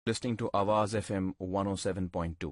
listening to Awaz FM 107.2.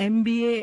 MBA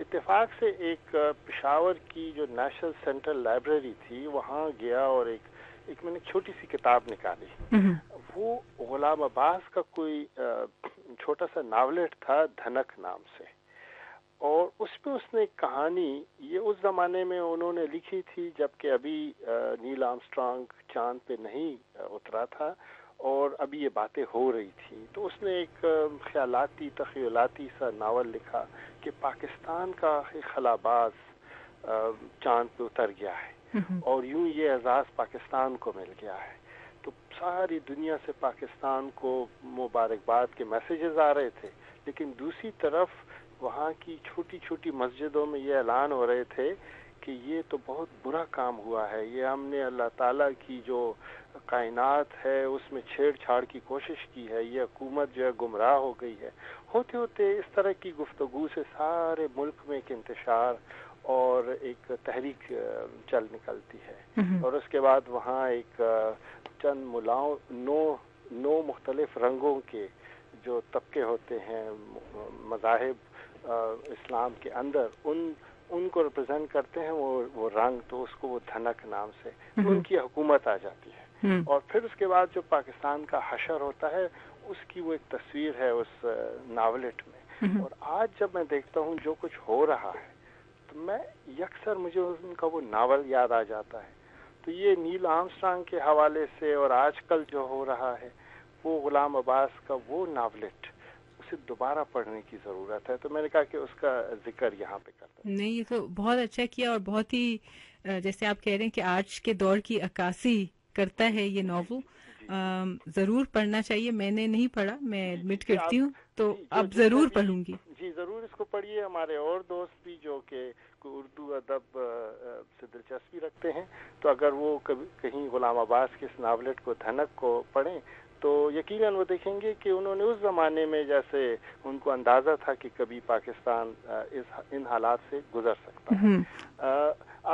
اتفاق سے ایک پشاور کی جو نیشنل سینٹرل لائبریری تھی وہاں گیا اور ایک میں نے چھوٹی سی کتاب نکالی. وہ غلام عباس کا کوئی چھوٹا سا ناولٹ تھا دھنک نام سے, اور اس پہ اس نے ایک کہانی, یہ اس زمانے میں انہوں نے لکھی تھی جبکہ ابھی نیل آرمسٹرانگ چاند پہ نہیں اترا تھا اور ابھی یہ باتیں ہو رہی تھی. تو اس نے ایک خیالاتی تخیلاتی سا ناول لکھا کہ پاکستان کا خلاباز چاند پہ اتر گیا ہے اور یوں یہ اعزاز پاکستان کو مل گیا ہے. تو ساری دنیا سے پاکستان کو مبارکباد کے میسیجز آ رہے تھے, لیکن دوسری طرف وہاں کی چھوٹی چھوٹی مسجدوں میں یہ اعلان ہو رہے تھے کہ یہ تو بہت برا کام ہوا ہے, یہ ہم نے اللہ تعالیٰ کی جو کائنات ہے اس میں چھیڑ چھاڑ کی کوشش کی ہے, یہ حکومت جو ہے گمراہ ہو گئی ہے. ہوتے ہوتے اس طرح کی گفتگو سے سارے ملک میں ایک انتشار اور ایک تحریک چل نکلتی ہے, اور اس کے بعد وہاں ایک چند ملاؤں نو مختلف رنگوں کے جو طبقے ہوتے ہیں مذاہب اسلام کے اندر, ان کو ریپرزینٹ کرتے ہیں وہ رنگ, تو اس کو وہ دھنک نام سے ان کی حکومت آ جاتی ہے. اور پھر اس کے بعد جو پاکستان کا حشر ہوتا ہے اس کی وہ ایک تصویر ہے اس ناولٹ میں. اور آج جب میں دیکھتا ہوں جو کچھ ہو رہا ہے تو میں یکسر مجھے ان کا وہ ناول یاد آ جاتا ہے. تو یہ نیل آرمسٹرانگ کے حوالے سے اور آج کل جو ہو رہا ہے وہ غلام عباس کا وہ ناولٹ اسے دوبارہ پڑھنے کی ضرورت ہے. تو میں نے کہا کہ اس کا ذکر یہاں پہ کرتا ہوں. نہیں, یہ تو بہت اچھا کیا, اور بہت ہی جیسے آپ کہہ رہے ہیں کہ آج کے دور کی عکاسی کرتا ہے یہ ناول. ضرور پڑھنا چاہیے. میں نے نہیں پڑھا, میں ایڈمٹ کرتی ہوں, تو اب ضرور پڑھوں گی. جی ضرور اس کو پڑھیے. ہمارے اور دوست بھی جو کہ اردو ادب سے دلچسپی رکھتے ہیں, تو اگر وہ کہیں غلام عباس کے اس ناولٹ کو دھنک کو پڑھیں تو یقیناً وہ دیکھیں گے کہ انہوں نے اس زمانے میں جیسے ان کو اندازہ تھا کہ کبھی پاکستان ان حالات سے گزر سکتا ہے.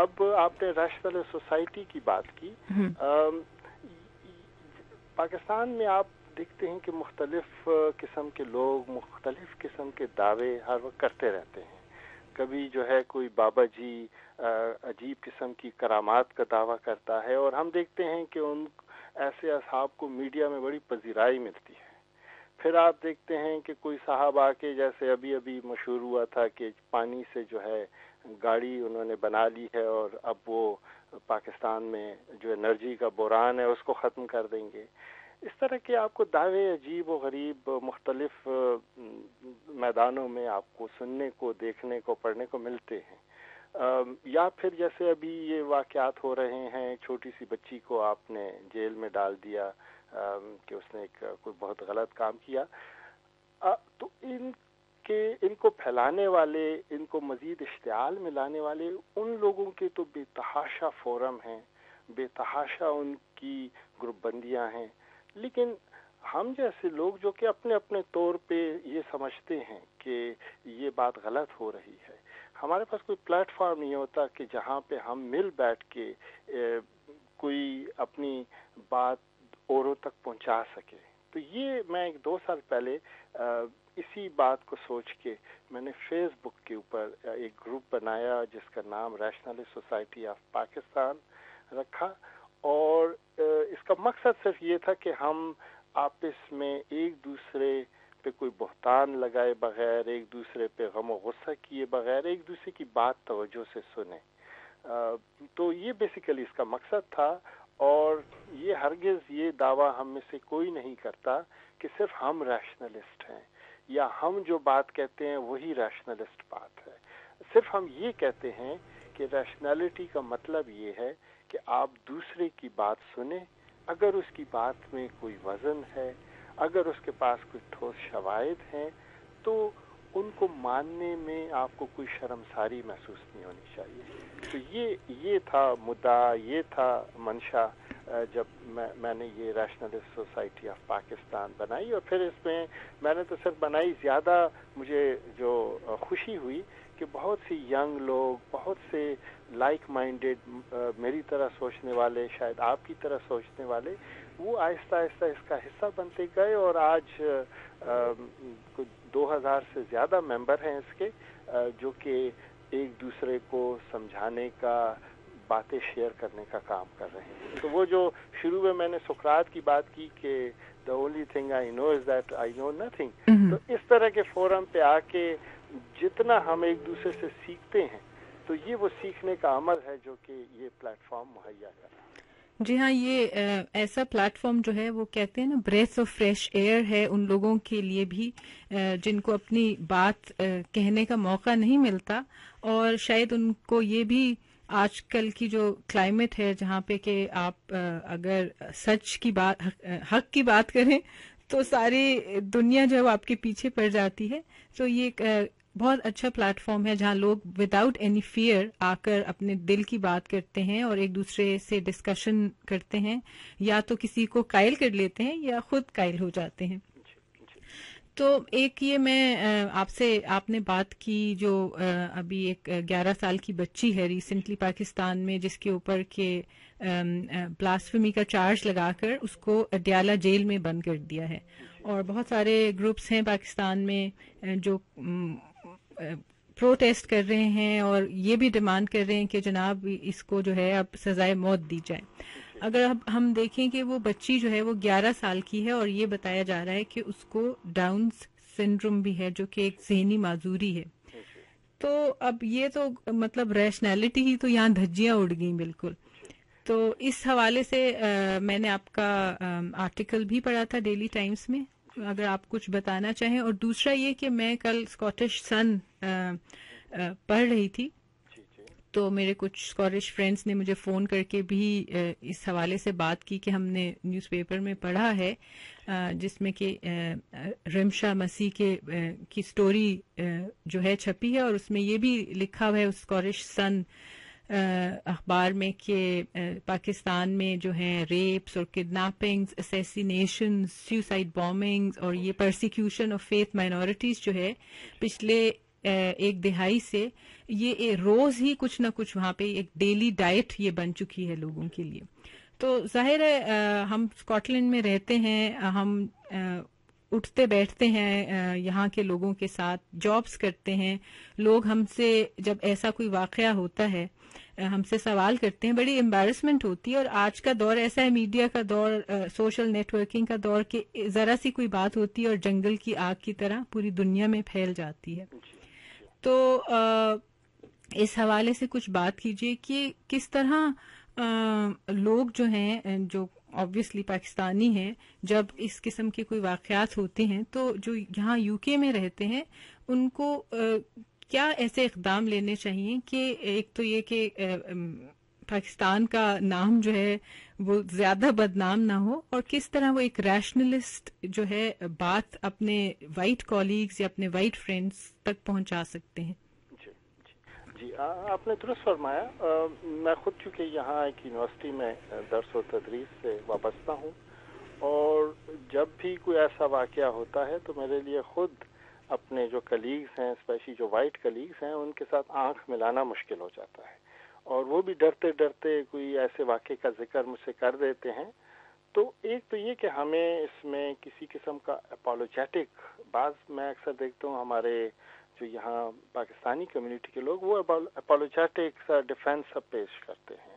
اب آپ نے ریشنل سوسائٹی کی بات کی. پاکستان میں آپ دیکھتے ہیں کہ مختلف قسم کے لوگ مختلف قسم کے دعوے ہر وقت کرتے رہتے ہیں. کبھی جو ہے کوئی بابا جی عجیب قسم کی کرامات کا دعویٰ کرتا ہے, اور ہم دیکھتے ہیں کہ ان ایسے اصحاب کو میڈیا میں بڑی پذیرائی ملتی ہے. پھر آپ دیکھتے ہیں کہ کوئی صاحب آ کے, جیسے ابھی مشہور ہوا تھا کہ پانی سے جو ہے گاڑی انہوں نے بنا لی ہے اور اب وہ پاکستان میں جو انرجی کا بحران ہے اس کو ختم کر دیں گے. اس طرح کے آپ کو دعوے عجیب و غریب مختلف میدانوں میں آپ کو سننے کو, دیکھنے کو, پڑھنے کو ملتے ہیں. یا پھر جیسے ابھی یہ واقعات ہو رہے ہیں, چھوٹی سی بچی کو آپ نے جیل میں ڈال دیا کہ اس نے کوئی بہت غلط کام کیا. تو ان کو پھیلانے والے, ان کو مزید اشتعال میں لانے والے ان لوگوں کے تو بے تحاشا فورم ہیں, بے تحاشا ان کی گروپ بندیاں ہیں. لیکن ہم جیسے لوگ جو کہ اپنے اپنے طور پہ یہ سمجھتے ہیں کہ یہ بات غلط ہو رہی ہے, ہمارے پاس کوئی پلیٹ فارم نہیں ہوتا کہ جہاں پہ ہم مل بیٹھ کے کوئی اپنی بات اوروں تک پہنچا سکے. تو یہ میں 2 سال پہلے اسی بات کو سوچ کے میں نے فیس بک کے اوپر ایک گروپ بنایا جس کا نام ریشنل سوسائٹی آف پاکستان رکھا, اور اس کا مقصد صرف یہ تھا کہ ہم آپس میں ایک دوسرے پہ کوئی بہتان لگائے بغیر, ایک دوسرے پہ غم و غصہ کیے بغیر, ایک دوسرے کی بات توجہ سے سنیں. تو یہ بیسیکلی اس کا مقصد تھا, اور یہ ہرگز یہ دعویٰ ہم میں سے کوئی نہیں کرتا کہ صرف ہم ریشنلسٹ ہیں یا ہم جو بات کہتے ہیں وہی ریشنلسٹ بات ہے. صرف ہم یہ کہتے ہیں کہ ریشنلٹی کا مطلب یہ ہے کہ آپ دوسرے کی بات سنیں, اگر اس کی بات میں کوئی وزن ہے, اگر اس کے پاس کوئی ٹھوس شواہد ہیں, تو ان کو ماننے میں آپ کو کوئی شرمساری محسوس نہیں ہونی چاہیے. تو یہ تھا مدعا, یہ تھا منشا جب میں نے یہ ریشنل سوسائٹی آف پاکستان بنائی. اور پھر اس میں نے تو صرف بنائی, زیادہ مجھے جو خوشی ہوئی کہ بہت سی ینگ لوگ, بہت سے لائک مائنڈیڈ میری طرح سوچنے والے, شاید آپ کی طرح سوچنے والے, وہ آہستہ آہستہ اس کا حصہ بنتے گئے, اور آج 2000 سے زیادہ ممبر ہیں اس کے جو کہ ایک دوسرے کو سمجھانے کا باتیں شیئر کرنے کا کام کر رہے ہیں. تو وہ جو شروع میں نے سقراط کی بات کی کہ the only thing I know is that I know nothing, تو اس طرح کے فورم پہ آ کے جتنا ہم ایک دوسرے سے سیکھتے ہیں تو یہ وہ سیکھنے کا عمل ہے جو کہ یہ پلیٹ فارم مہیا کر رہا ہے. جی ہاں، یہ ایسا پلیٹ فارم جو ہے وہ کہتے ہیں نا بریتھ آف فریش ایئر ہے ان لوگوں کے لیے بھی جن کو اپنی بات کہنے کا موقع نہیں ملتا، اور شاید ان کو یہ بھی آج کل کی جو کلائمیٹ ہے جہاں پہ کہ آپ اگر سچ کی بات، حق کی بات کریں تو ساری دنیا جو ہے وہ آپ کے پیچھے پڑ جاتی ہے. تو یہ ایک بہت اچھا پلیٹ فارم ہے جہاں لوگ وداؤٹ اینی فیئر آ کر اپنے دل کی بات کرتے ہیں اور ایک دوسرے سے ڈسکشن کرتے ہیں، یا تو کسی کو قائل کر لیتے ہیں یا خود قائل ہو جاتے ہیں. تو ایک یہ میں آپ نے بات کی جو ابھی ایک 11 سال کی بچی ہے ریسنٹلی پاکستان میں جس کے اوپر کہ بلاسفیمی کا چارج لگا کر اس کو اڈیالہ جیل میں بند کر دیا ہے، اور بہت سارے گروپس ہیں پاکستان میں جو پروٹیسٹ کر رہے ہیں اور یہ بھی ڈیمانڈ کر رہے ہیں کہ جناب اس کو جو ہے اب سزائے موت دی جائے. اگر اب ہم دیکھیں کہ وہ بچی جو ہے وہ 11 سال کی ہے اور یہ بتایا جا رہا ہے کہ اس کو ڈاؤن سنڈروم بھی ہے جو کہ ایک ذہنی معذوری ہے. تو اب یہ تو مطلب ریشنلٹی ہی تو یہاں دھجیاں اڑ گئیں بالکل. تو اس حوالے سے میں نے آپ کا آرٹیکل بھی پڑھا تھا ڈیلی ٹائمز میں، اگر آپ کچھ بتانا چاہیں. اور دوسرا یہ کہ میں کل اسکاٹش سن پڑھ رہی تھی تو میرے کچھ اسکاٹش فرینڈس نے مجھے فون کر کے بھی اس حوالے سے بات کی کہ ہم نے نیوز پیپر میں پڑھا ہے جس میں کہ رمشا مسیح کی سٹوری جو ہے چھپی ہے، اور اس میں یہ بھی لکھا ہوا ہے اس اسکاٹش سن اخبار میں کہ پاکستان میں جو ہیں ریپس اور کڈنیپنگز، اسیسینیشنز، سیوسائڈ بامبنگز اور یہ پرسیکیوشن آف فیتھ مائنورٹیز جو ہے پچھلے ایک دہائی سے یہ روز ہی کچھ نہ کچھ وہاں پہ ایک ڈیلی ڈائٹ یہ بن چکی ہے لوگوں کے لیے. تو ظاہر ہے ہم اسکاٹ لینڈ میں رہتے ہیں، ہم اٹھتے بیٹھتے ہیں یہاں کے لوگوں کے ساتھ، جابس کرتے ہیں. لوگ ہم سے جب ایسا کوئی واقعہ ہوتا ہے ہم سے سوال کرتے ہیں، بڑی امبیرسمنٹ ہوتی ہے. اور آج کا دور ایسا ہے، میڈیا کا دور، سوشل نیٹ ورکنگ کا دور، کہ ذرا سی کوئی بات ہوتی ہے اور جنگل کی آگ کی طرح پوری دنیا میں پھیل جاتی ہے. تو اس حوالے سے کچھ بات کیجیے کہ کس طرح لوگ جو ہیں جو آبویسلی پاکستانی ہیں جب اس قسم کے کوئی واقعات ہوتے ہیں تو جو یہاں یو کے میں رہتے ہیں ان کو کیا ایسے اقدام لینے چاہیے کہ ایک تو یہ کہ پاکستان کا نام جو ہے وہ زیادہ بدنام نہ ہو، اور کس طرح وہ ایک ریشنلسٹ جو ہے بات اپنے وائٹ کولیگز یا اپنے وائٹ فرینڈز تک پہنچا سکتے ہیں. جی آپ نے درست فرمایا. میں خود چونکہ یہاں ایک یونیورسٹی میں درس و تدریس سے وابستہ ہوں، اور جب بھی کوئی ایسا واقعہ ہوتا ہے تو میرے لیے خود اپنے جو کلیگز ہیں، اسپیشلی جو وائٹ کلیگز ہیں، ان کے ساتھ آنکھ ملانا مشکل ہو جاتا ہے، اور وہ بھی ڈرتے ڈرتے کوئی ایسے واقعے کا ذکر مجھ سے کر دیتے ہیں. تو ایک تو یہ کہ ہمیں اس میں کسی قسم کا اپالوجیٹک، بعض میں اکثر دیکھتا ہوں ہمارے جو یہاں پاکستانی کمیونٹی کے لوگ وہ اپالوجیٹک ڈیفینس پیش کرتے ہیں.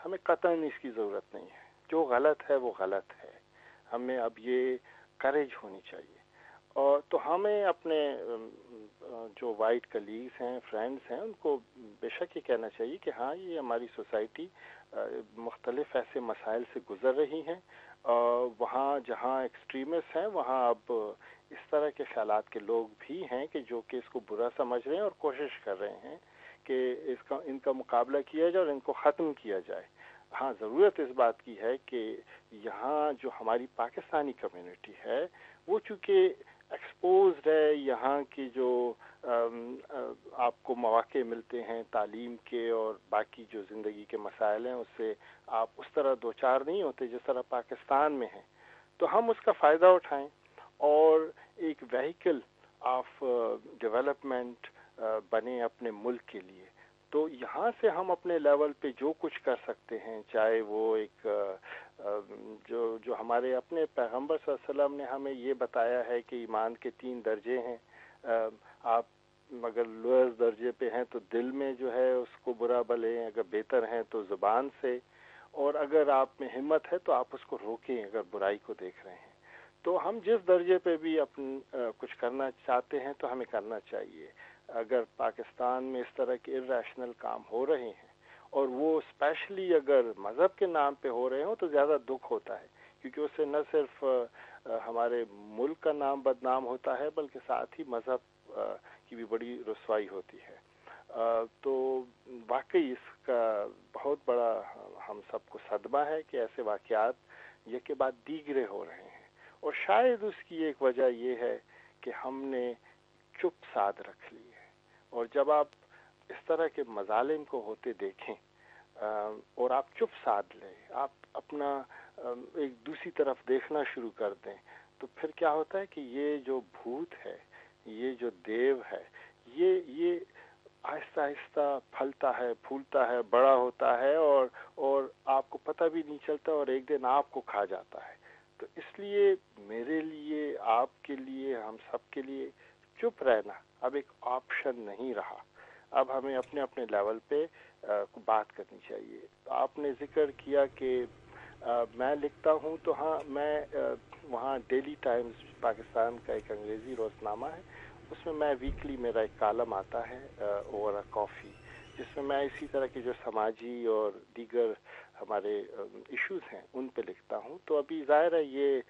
ہمیں قطعاً اس کی ضرورت نہیں ہے، جو غلط ہے وہ غلط ہے، ہمیں اب یہ کریج ہونی چاہیے. اور تو ہمیں اپنے جو وائٹ کلیگز ہیں، فرینڈز ہیں، ان کو بے شک یہ کہنا چاہیے کہ ہاں یہ ہماری سوسائٹی مختلف ایسے مسائل سے گزر رہی ہیں. وہاں جہاں ایکسٹریمسٹ ہیں وہاں اب اس طرح کے خیالات کے لوگ بھی ہیں کہ جو کہ اس کو برا سمجھ رہے ہیں اور کوشش کر رہے ہیں کہ ان کا مقابلہ کیا جائے اور ان کو ختم کیا جائے. ہاں ضرورت اس بات کی ہے کہ یہاں جو ہماری پاکستانی کمیونٹی ہے وہ چونکہ ایکسپوزڈ ہے، یہاں کی جو آپ کو مواقع ملتے ہیں تعلیم کے اور باقی جو زندگی کے مسائل ہیں اس سے آپ اس طرح دوچار نہیں ہوتے جس طرح پاکستان میں ہیں. تو ہم اس کا فائدہ اٹھائیں اور ایک وہیکل آف ڈیولپمنٹ بنے اپنے ملک کے لیے. تو یہاں سے ہم اپنے لیول پہ جو کچھ کر سکتے ہیں، چاہے وہ ایک جو ہمارے اپنے پیغمبر صلی اللہ علیہ وسلم نے ہمیں یہ بتایا ہے کہ ایمان کے 3 درجے ہیں، آپ اگر لوئر درجے پہ ہیں تو دل میں جو ہے اس کو برا بھلیں، اگر بہتر ہیں تو زبان سے، اور اگر آپ میں ہمت ہے تو آپ اس کو روکیں اگر برائی کو دیکھ رہے ہیں. تو ہم جس درجے پہ بھی کچھ کرنا چاہتے ہیں تو ہمیں کرنا چاہیے. اگر پاکستان میں اس طرح کے irrational کام ہو رہے ہیں اور وہ اسپیشلی اگر مذہب کے نام پہ ہو رہے ہوں تو زیادہ دکھ ہوتا ہے، کیونکہ اس سے نہ صرف ہمارے ملک کا نام بدنام ہوتا ہے بلکہ ساتھ ہی مذہب کی بھی بڑی رسوائی ہوتی ہے. تو واقعی اس کا بہت بڑا ہم سب کو صدمہ ہے کہ ایسے واقعات یہ کے بعد دیگرے ہو رہے ہیں، اور شاید اس کی ایک وجہ یہ ہے کہ ہم نے چپ سادھ رکھ لی ہے. اور جب آپ اس طرح کے مظالم کو ہوتے دیکھیں اور آپ چپ سادھ لیں، آپ اپنا ایک دوسری طرف دیکھنا شروع کر دیں، تو پھر کیا ہوتا ہے کہ یہ جو بھوت ہے، یہ جو دیو ہے، یہ آہستہ آہستہ پھلتا ہے، پھولتا ہے، بڑا ہوتا ہے، اور آپ کو پتہ بھی نہیں چلتا، اور ایک دن آپ کو کھا جاتا ہے. تو اس لیے میرے لیے، آپ کے لیے، ہم سب کے لیے چپ رہنا اب ایک آپشن نہیں رہا. اب ہمیں اپنے اپنے لیول پہ بات کرنی چاہیے. آپ نے ذکر کیا کہ میں لکھتا ہوں، تو ہاں، میں وہاں ڈیلی ٹائمز پاکستان کا ایک انگریزی روزنامہ ہے، اس میں ویکلی میرا ایک کالم آتا ہے اوور اے کافی، جس میں اسی طرح کے جو سماجی اور دیگر ہمارے ایشوز ہیں ان پہ لکھتا ہوں. تو ابھی ظاہر ہے یہ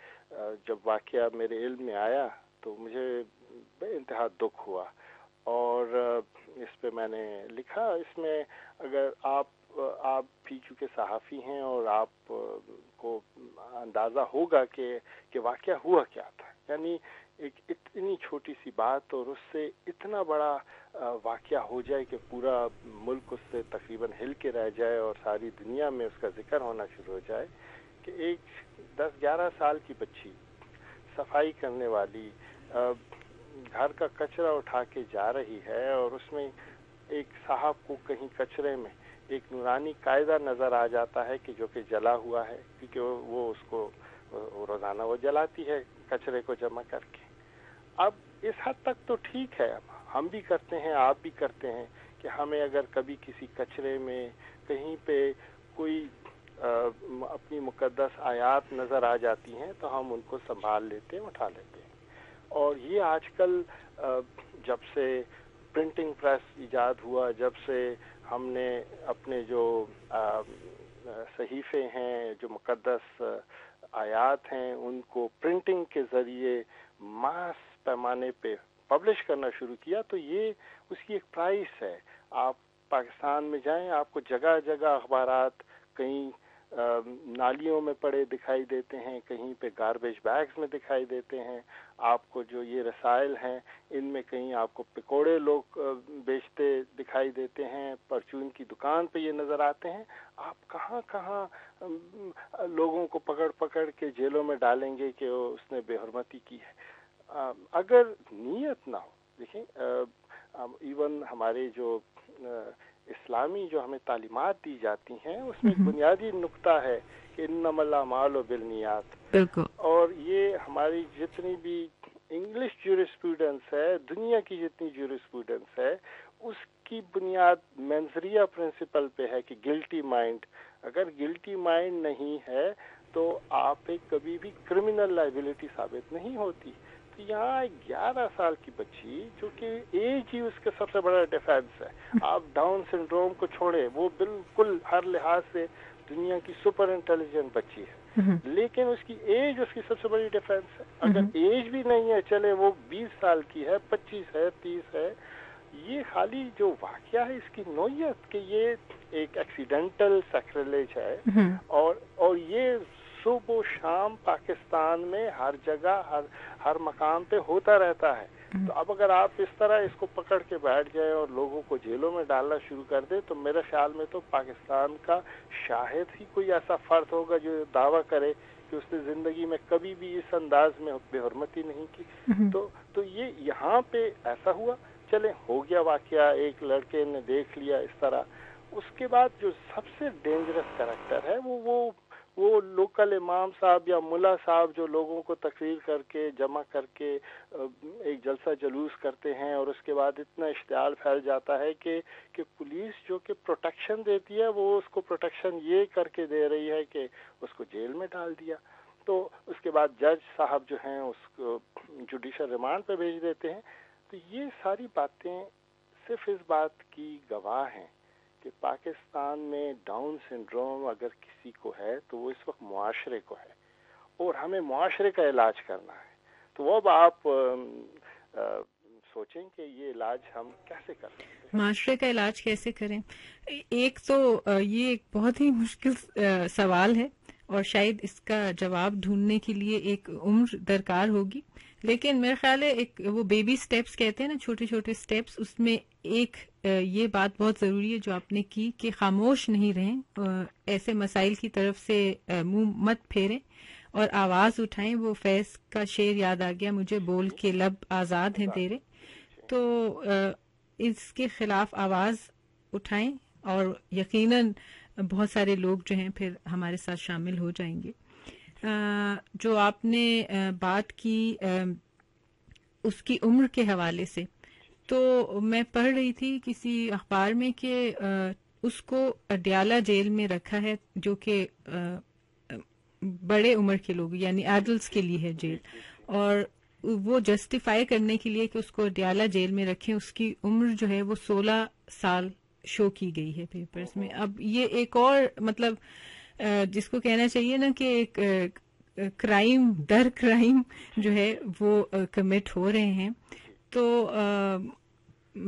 جب واقعہ میرے علم میں آیا تو مجھے بے انتہا دکھ ہوا، اور اس پہ میں نے لکھا. اس میں اگر آپ بھی چونکہ صحافی ہیں اور آپ کو اندازہ ہوگا کہ واقعہ ہوا کیا تھا، یعنی ایک اتنی چھوٹی سی بات اور اس سے اتنا بڑا واقعہ ہو جائے کہ پورا ملک اس سے تقریباً ہل کے رہ جائے اور ساری دنیا میں اس کا ذکر ہونا شروع ہو جائے کہ ایک 10-11 سال کی بچی صفائی کرنے والی گھر کا کچرا اٹھا کے جا رہی ہے، اور اس میں ایک صاحب کو کہیں کچرے میں ایک نورانی قاعدہ نظر آ جاتا ہے کہ جو کہ جلا ہوا ہے، کیونکہ وہ اس کو روزانہ وہ جلاتی ہے کچرے کو جمع کر کے. اب اس حد تک تو ٹھیک ہے، ہم بھی کرتے ہیں، آپ بھی کرتے ہیں کہ ہمیں اگر کبھی کسی کچرے میں کہیں پہ کوئی اپنی مقدس آیات نظر آ جاتی ہیں تو ہم ان کو سنبھال لیتے ہیں، اٹھا لیتے ہیں. اور یہ آج کل جب سے پرنٹنگ پریس ایجاد ہوا، جب سے ہم نے اپنے جو صحیفے ہیں، جو مقدس آیات ہیں، ان کو پرنٹنگ کے ذریعے ماس پیمانے پہ پبلش کرنا شروع کیا، تو یہ اس کی ایک پرائس ہے. آپ پاکستان میں جائیں، آپ کو جگہ جگہ اخبارات کہیں نالیوں میں پڑے دکھائی دیتے ہیں، کہیں پہ گاربیج بیگز میں دکھائی دیتے ہیں. آپ کو جو یہ رسائل ہیں ان میں کہیں آپ کو پکوڑے لوگ بیچتے دکھائی دیتے ہیں، پرچون کی دکان پہ یہ نظر آتے ہیں. آپ کہاں کہاں لوگوں کو پکڑ کے جیلوں میں ڈالیں گے کہ اس نے بے حرمتی کی ہے. اگر نیت نہ ہو، دیکھیں ایون ہمارے جو اسلامی جو ہمیں تعلیمات دی جاتی ہیں اس میں بنیادی نقطہ ہے کہ انما الاعمال بالنیات. بالکل. اور یہ ہماری جتنی بھی انگلش جورسپروڈنس ہے، دنیا کی جتنی جورسپروڈنس ہے، اس کی بنیاد منظریہ پرنسپل پہ ہے کہ گلٹی مائنڈ. اگر گلٹی مائنڈ نہیں ہے تو آپ ایک کبھی بھی کرمنل لائبلٹی ثابت نہیں ہوتی. تو یہاں 11 سال کی بچی، جو کہ ایج ہی اس کا سب سے بڑا ڈیفینس ہے. آپ ڈاؤن سنڈروم کو چھوڑیں، وہ بالکل ہر لحاظ سے دنیا کی سپر انٹیلیجنٹ بچی ہے، لیکن اس کی ایج اس کی سب سے بڑی ڈیفینس ہے. اگر ایج بھی نہیں ہے، چلے وہ 20 سال کی ہے، 25 ہے، 30 ہے، یہ خالی جو واقعہ ہے اس کی نوعیت کہ یہ ایک ایکسیڈنٹل سیکریلیج ہے، اور یہ صبح و شام پاکستان میں ہر جگہ ہر مقام پہ ہوتا رہتا ہے. تو اب اگر آپ اس طرح اس کو پکڑ کے بیٹھ جائیں اور لوگوں کو جیلوں میں ڈالنا شروع کر دیں تو میرے خیال میں تو پاکستان کا شاہد ہی کوئی ایسا فرد ہوگا جو دعویٰ کرے کہ اس نے زندگی میں کبھی بھی اس انداز میں بے حرمتی نہیں کی. تو یہ یہاں پہ ایسا ہوا، چلے ہو گیا واقعہ، ایک لڑکے نے دیکھ لیا اس طرح. اس کے بعد جو سب سے ڈینجرس کریکٹر ہے وہ وہ لوکل امام صاحب یا ملا صاحب جو لوگوں کو تقریر کر کے جمع کر کے ایک جلسہ جلوس کرتے ہیں، اور اس کے بعد اتنا اشتعال پھیل جاتا ہے کہ پولیس جو کہ پروٹیکشن دیتی ہے وہ اس کو پروٹیکشن یہ کر کے دے رہی ہے کہ اس کو جیل میں ڈال دیا. تو اس کے بعد جج صاحب جو ہیں اس کو جوڈیشل ریمانڈ پہ بھیج دیتے ہیں. تو یہ ساری باتیں صرف اس بات کی گواہ ہیں کہ پاکستان میں ڈاؤن سنڈروم اگر کسی کو ہے تو وہ اس وقت معاشرے کو ہے، اور ہمیں معاشرے کا علاج کرنا ہے. تو وہ اب آپ سوچیں کہ یہ علاج ہم کیسے کر سکتے ہیں، معاشرے کا علاج کیسے کریں. ایک تو یہ ایک بہت ہی مشکل سوال ہے، اور شاید اس کا جواب ڈھونڈنے کے لیے ایک عمر درکار ہوگی. لیکن میرا خیال ہے ایک وہ بیبی سٹیپس کہتے ہیں نا، چھوٹے چھوٹے سٹیپس، اس میں ایک یہ بات بہت ضروری ہے جو آپ نے کی کہ خاموش نہیں رہیں، ایسے مسائل کی طرف سے منہ مت پھیریں اور آواز اٹھائیں. وہ فیض کا شعر یاد آ گیا مجھے، بول کے لب آزاد ہیں تیرے. تو اس کے خلاف آواز اٹھائیں اور یقیناً بہت سارے لوگ جو ہیں پھر ہمارے ساتھ شامل ہو جائیں گے. جو آپ نے بات کی اس کی عمر کے حوالے سے، تو میں پڑھ رہی تھی کسی اخبار میں کہ اس کو اڈیالہ جیل میں رکھا ہے، جو کہ بڑے عمر کے لوگ یعنی ایڈلٹس کے لیے ہے جیل، اور وہ جسٹیفائی کرنے کے لیے کہ اس کو اڈیالہ جیل میں رکھیں اس کی عمر جو ہے وہ 16 سال شو کی گئی ہے پیپرز میں. اب یہ ایک اور مطلب جس کو کہنا چاہیے نا کہ ایک کرائم در کرائم جو ہے وہ کمٹ ہو رہے ہیں. تو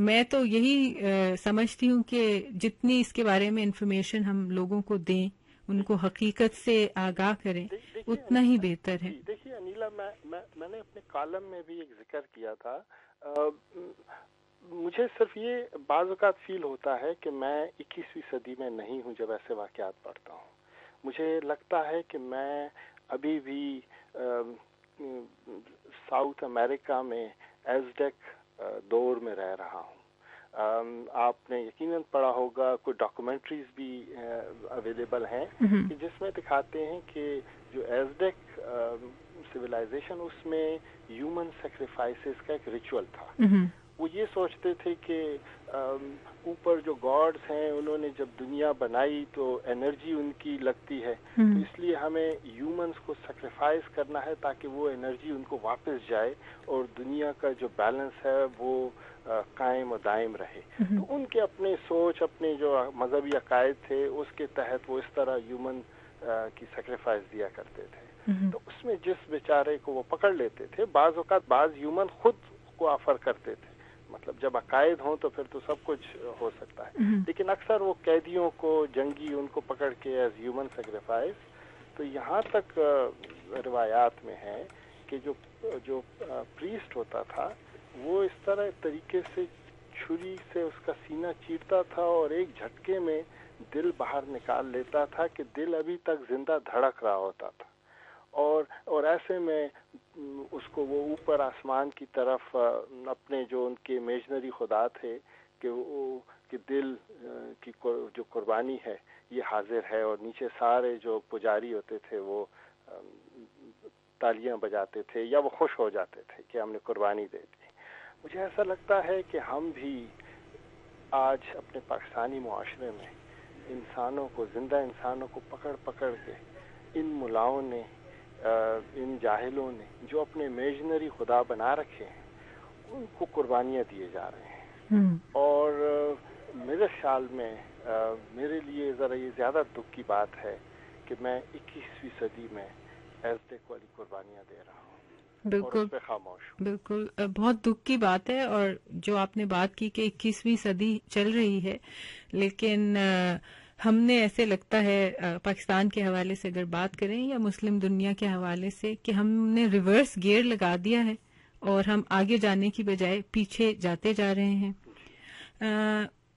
میں تو یہی سمجھتی ہوں کہ جتنی اس کے بارے میں انفارمیشن ہم لوگوں کو دیں، ان کو حقیقت سے آگاہ کریں، اتنا ہی بہتر ہے. دیکھیے انیلا، میں نے اپنے کالم میں بھی ایک ذکر کیا تھا. مجھے صرف یہ بعض اوقات فیل ہوتا ہے کہ میں 21ویں صدی میں نہیں ہوں جب ایسے واقعات پڑھتا ہوں. مجھے لگتا ہے کہ میں ابھی بھی ساؤتھ امریکہ میں ایزڈیک دور میں رہ رہا ہوں. آپ نے یقیناً پڑھا ہوگا، کوئی ڈاکومنٹریز بھی اویلیبل ہیں کہ جس میں دکھاتے ہیں کہ جو ایزڈیک سویلائزیشن اس میں ہیومن سیکریفائسز کا ایک ریچول تھا. وہ یہ سوچتے تھے کہ اوپر جو گاڈز ہیں انہوں نے جب دنیا بنائی تو انرجی ان کی لگتی ہے، تو اس لیے ہمیں ہیومنز کو سیکریفائس کرنا ہے تاکہ وہ انرجی ان کو واپس جائے اور دنیا کا جو بیلنس ہے وہ قائم و دائم رہے. تو ان کے اپنے سوچ، اپنے جو مذہبی عقائد تھے اس کے تحت وہ اس طرح ہیومن کی سیکریفائس دیا کرتے تھے. تو اس میں جس بیچارے کو وہ پکڑ لیتے تھے، بعض اوقات بعض ہیومن خود کو آفر کرتے تھے. مطلب جب عقائد ہوں تو پھر تو سب کچھ ہو سکتا ہے، لیکن اکثر وہ قیدیوں کو، جنگی، ان کو پکڑ کے ایز ہیومن سیکریفائس. تو یہاں تک روایات میں ہے کہ جو پریسٹ ہوتا تھا وہ اس طرح طریقے سے چھری سے اس کا سینہ چیرتا تھا اور ایک جھٹکے میں دل باہر نکال لیتا تھا کہ دل ابھی تک زندہ دھڑک رہا ہوتا تھا. اور ایسے میں اس کو وہ اوپر آسمان کی طرف اپنے جو ان کے امیجنری خدا تھے کہ دل کی جو قربانی ہے یہ حاضر ہے، اور نیچے سارے جو پجاری ہوتے تھے وہ تالیاں بجاتے تھے یا وہ خوش ہو جاتے تھے کہ ہم نے قربانی دے دی. مجھے ایسا لگتا ہے کہ ہم بھی آج اپنے پاکستانی معاشرے میں انسانوں کو، زندہ انسانوں کو پکڑ پکڑ کے ان ملاؤں نے، ان جاہلوں نے جو اپنے امیجنری خدا بنا رکھے ہیں ان کو قربانیاں دیے جا رہے ہیں. اور میرے خیال میں میرے لیے ذرا یہ زیادہ دکھ کی بات ہے کہ میں 21ویں صدی میں ایزڈیک والی قربانیاں دے رہا ہوں. بالکل خاموش. بالکل بہت دکھ کی بات ہے. اور جو آپ نے بات کی کہ 21ویں صدی چل رہی ہے، لیکن ہم نے ایسے لگتا ہے پاکستان کے حوالے سے اگر بات کریں یا مسلم دنیا کے حوالے سے کہ ہم نے ریورس گیئر لگا دیا ہے اور ہم آگے جانے کی بجائے پیچھے جاتے جا رہے ہیں.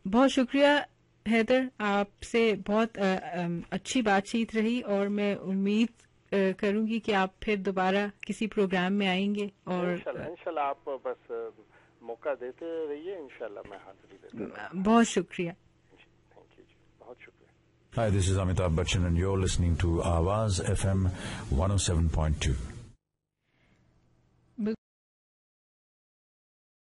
بہت شکریہ حیدر، آپ سے بہت اچھی بات چیت رہی، اور میں امید کروں گی کہ آپ پھر دوبارہ کسی پروگرام میں آئیں گے. اور انشاءاللہ آپ بس موقع دیتے رہیے، انشاءاللہ میں حاضری دیتا ہوں. بہت شکریہ. تھینک یو جی، بہت شکریہ. Hi, this is Amitabh Bachchan and you're listening to Awaaz FM 107.2.